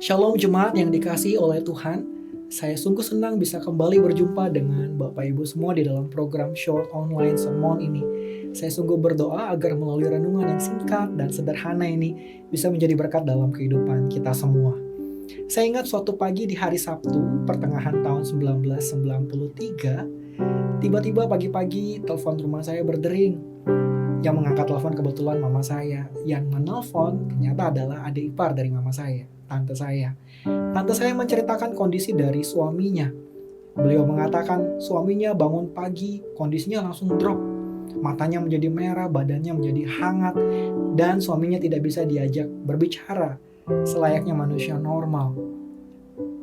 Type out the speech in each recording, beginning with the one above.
Shalom jemaat yang dikasihi oleh Tuhan. Saya sungguh senang bisa kembali berjumpa dengan Bapak Ibu semua di dalam program Short Online Sermon ini. Saya sungguh berdoa agar melalui renungan yang singkat dan sederhana ini bisa menjadi berkat dalam kehidupan kita semua. Saya ingat suatu pagi di hari Sabtu, pertengahan tahun 1993, tiba-tiba pagi-pagi telepon rumah saya berdering. Yang mengangkat telepon kebetulan mama saya. Yang menelpon ternyata adalah adik ipar dari mama saya, tante saya. Tante saya menceritakan kondisi dari suaminya. Beliau mengatakan suaminya bangun pagi, kondisinya langsung drop. Matanya menjadi merah, badannya menjadi hangat, dan suaminya tidak bisa diajak berbicara selayaknya manusia normal.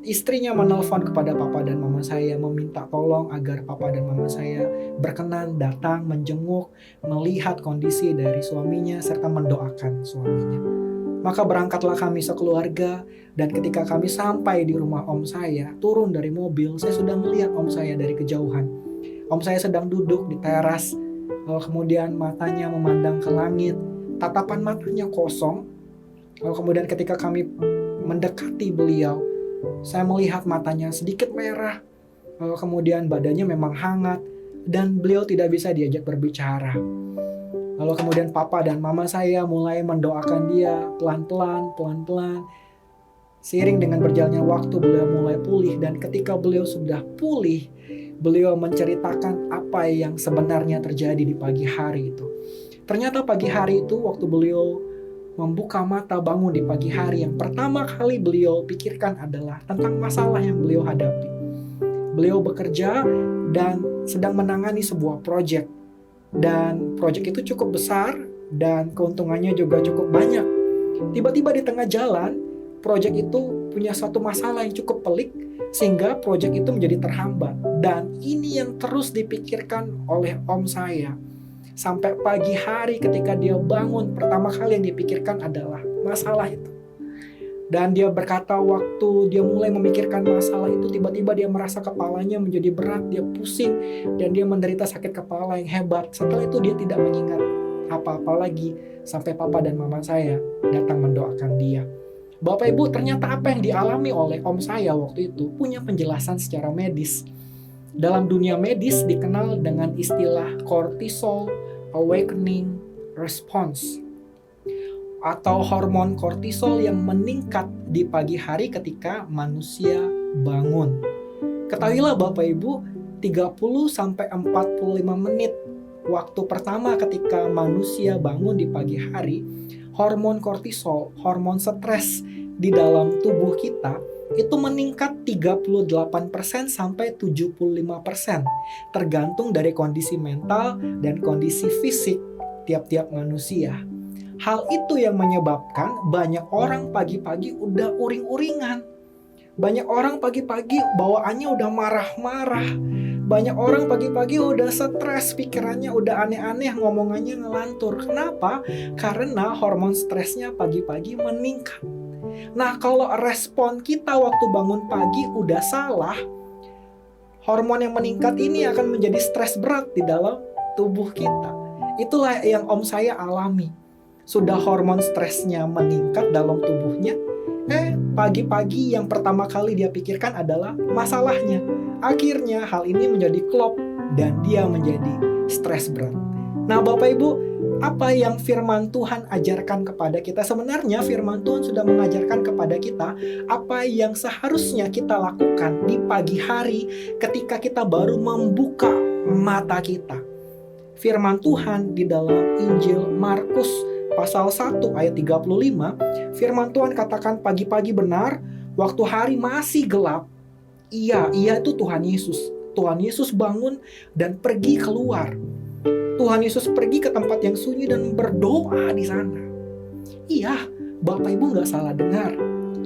Istrinya menelpon kepada papa dan mama saya, meminta tolong agar papa dan mama saya berkenan datang menjenguk, melihat kondisi dari suaminya, serta mendoakan suaminya. Maka berangkatlah kami sekeluarga, dan ketika kami sampai di rumah om saya, turun dari mobil, saya sudah melihat om saya dari kejauhan. Om saya sedang duduk di teras, kemudian matanya memandang ke langit, tatapan matanya kosong. Kemudian ketika kami mendekati beliau, saya melihat matanya sedikit merah, kemudian badannya memang hangat, dan beliau tidak bisa diajak berbicara. Lalu kemudian papa dan mama saya mulai mendoakan dia pelan-pelan. Seiring dengan berjalannya waktu, beliau mulai pulih, dan ketika beliau sudah pulih, beliau menceritakan apa yang sebenarnya terjadi di pagi hari itu. Ternyata pagi hari itu waktu beliau membuka mata bangun di pagi hari, yang pertama kali beliau pikirkan adalah tentang masalah yang beliau hadapi. Beliau bekerja dan sedang menangani sebuah proyek, dan proyek itu cukup besar dan keuntungannya juga cukup banyak. Tiba-tiba di tengah jalan, proyek itu punya satu masalah yang cukup pelik, sehingga proyek itu menjadi terhambat. Dan ini yang terus dipikirkan oleh om saya. Sampai pagi hari ketika dia bangun, pertama kali yang dipikirkan adalah masalah itu. Dan dia berkata waktu dia mulai memikirkan masalah itu, tiba-tiba dia merasa kepalanya menjadi berat, dia pusing, dan dia menderita sakit kepala yang hebat. Setelah itu dia tidak mengingat apa-apa lagi, sampai papa dan mama saya datang mendoakan dia. Bapak Ibu, ternyata apa yang dialami oleh om saya waktu itu punya penjelasan secara medis. Dalam dunia medis dikenal dengan istilah cortisol awakening response, atau hormon kortisol yang meningkat di pagi hari ketika manusia bangun. Ketahuilah Bapak Ibu, 30-45 menit waktu pertama ketika manusia bangun di pagi hari, hormon kortisol, hormon stres di dalam tubuh kita itu meningkat 38% sampai 75%, tergantung dari kondisi mental dan kondisi fisik tiap-tiap manusia. Hal itu yang menyebabkan banyak orang pagi-pagi udah uring-uringan. Banyak orang pagi-pagi bawaannya udah marah-marah. Banyak orang pagi-pagi udah stres, pikirannya udah aneh-aneh, ngomongannya ngelantur. Kenapa? Karena hormon stresnya pagi-pagi meningkat. Nah, kalau respon kita waktu bangun pagi udah salah, hormon yang meningkat ini akan menjadi stres berat di dalam tubuh kita. Itulah yang om saya alami. Sudah hormon stresnya meningkat dalam tubuhnya, pagi-pagi yang pertama kali dia pikirkan adalah masalahnya. Akhirnya hal ini menjadi klop dan dia menjadi stres berat. Nah, Bapak Ibu, apa yang firman Tuhan ajarkan kepada kita? Sebenarnya firman Tuhan sudah mengajarkan kepada kita apa yang seharusnya kita lakukan di pagi hari ketika kita baru membuka mata kita. Firman Tuhan di dalam Injil Markus pasal 1 ayat 35, firman Tuhan katakan pagi-pagi benar, waktu hari masih gelap, ia itu Tuhan Yesus. Tuhan Yesus bangun dan pergi keluar. Tuhan Yesus pergi ke tempat yang sunyi dan berdoa di sana. Iya, Bapak Ibu gak salah dengar.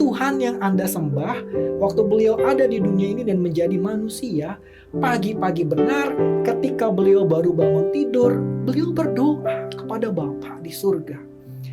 Tuhan yang Anda sembah waktu beliau ada di dunia ini dan menjadi manusia, pagi-pagi benar ketika beliau baru bangun tidur, beliau berdoa kepada Bapa di surga.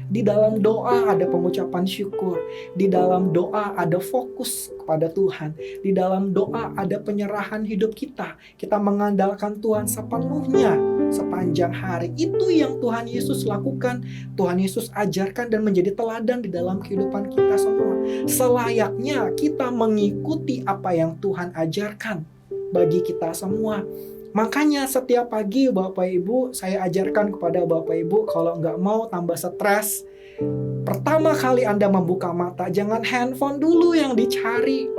Di dalam doa ada pengucapan syukur. Di dalam doa ada fokus kepada Tuhan. Di dalam doa ada penyerahan hidup kita. Kita mengandalkan Tuhan sepenuhnya sepanjang hari. Itu yang Tuhan Yesus lakukan, Tuhan Yesus ajarkan dan menjadi teladan di dalam kehidupan kita semua. Selayaknya kita mengikuti apa yang Tuhan ajarkan bagi kita semua. Makanya setiap pagi Bapak Ibu, saya ajarkan kepada Bapak Ibu, kalau nggak mau tambah stres, pertama kali Anda membuka mata, jangan handphone dulu yang dicari.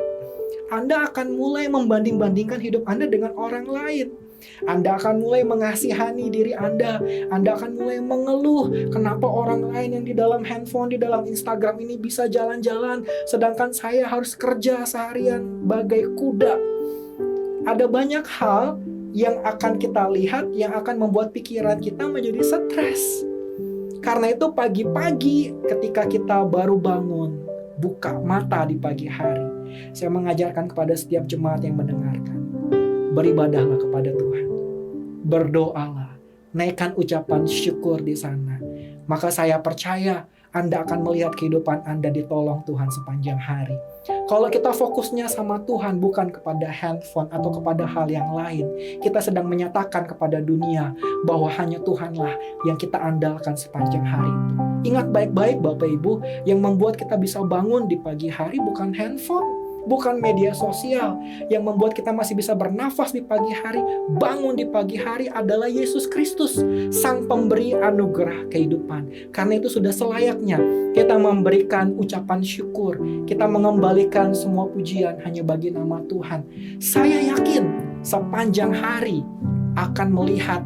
Anda akan mulai membanding-bandingkan hidup Anda dengan orang lain. Anda akan mulai mengasihani diri Anda. Anda akan mulai mengeluh, kenapa orang lain yang di dalam handphone, di dalam Instagram ini bisa jalan-jalan, sedangkan saya harus kerja seharian bagai kuda. Ada banyak hal yang akan kita lihat, yang akan membuat pikiran kita menjadi stres. Karena itu pagi-pagi ketika kita baru bangun, buka mata di pagi hari, saya mengajarkan kepada setiap jemaat yang mendengarkan, beribadahlah kepada Tuhan, berdoalah, naikkan ucapan syukur di sana. Maka saya percaya Anda akan melihat kehidupan Anda ditolong Tuhan sepanjang hari. Kalau kita fokusnya sama Tuhan, bukan kepada handphone atau kepada hal yang lain, kita sedang menyatakan kepada dunia bahwa hanya Tuhanlah yang kita andalkan sepanjang hari itu. Ingat baik-baik Bapak Ibu, yang membuat kita bisa bangun di pagi hari bukan handphone, bukan media sosial. Yang membuat kita masih bisa bernafas di pagi hari, bangun di pagi hari adalah Yesus Kristus, Sang Pemberi anugerah kehidupan. Karena itu sudah selayaknya kita memberikan ucapan syukur, kita mengembalikan semua pujian hanya bagi nama Tuhan. Saya yakin sepanjang hari akan melihat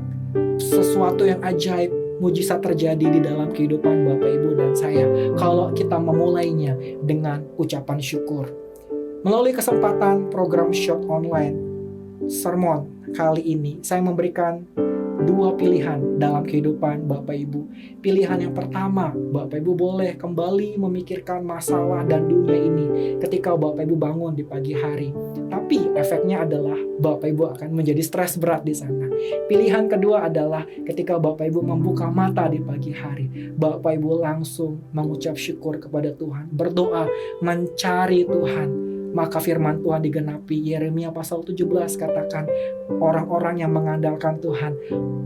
sesuatu yang ajaib, mujizat terjadi di dalam kehidupan Bapak Ibu dan saya kalau kita memulainya dengan ucapan syukur. Melalui kesempatan program Short Online Sermon kali ini, saya memberikan dua pilihan dalam kehidupan Bapak Ibu. Pilihan yang pertama, Bapak Ibu boleh kembali memikirkan masalah dan dunia ini ketika Bapak Ibu bangun di pagi hari. Tapi efeknya adalah Bapak Ibu akan menjadi stres berat di sana. Pilihan kedua adalah ketika Bapak Ibu membuka mata di pagi hari, Bapak Ibu langsung mengucap syukur kepada Tuhan, berdoa, mencari Tuhan. Maka firman Tuhan digenapi. Yeremia pasal 17 katakan, orang-orang yang mengandalkan Tuhan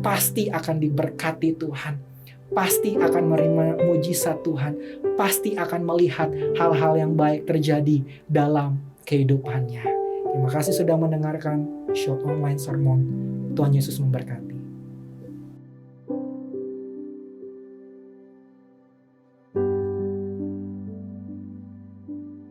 pasti akan diberkati Tuhan, pasti akan menerima mujizat Tuhan, pasti akan melihat hal-hal yang baik terjadi dalam kehidupannya. Terima kasih sudah mendengarkan Short Online Sermon. Tuhan Yesus memberkati.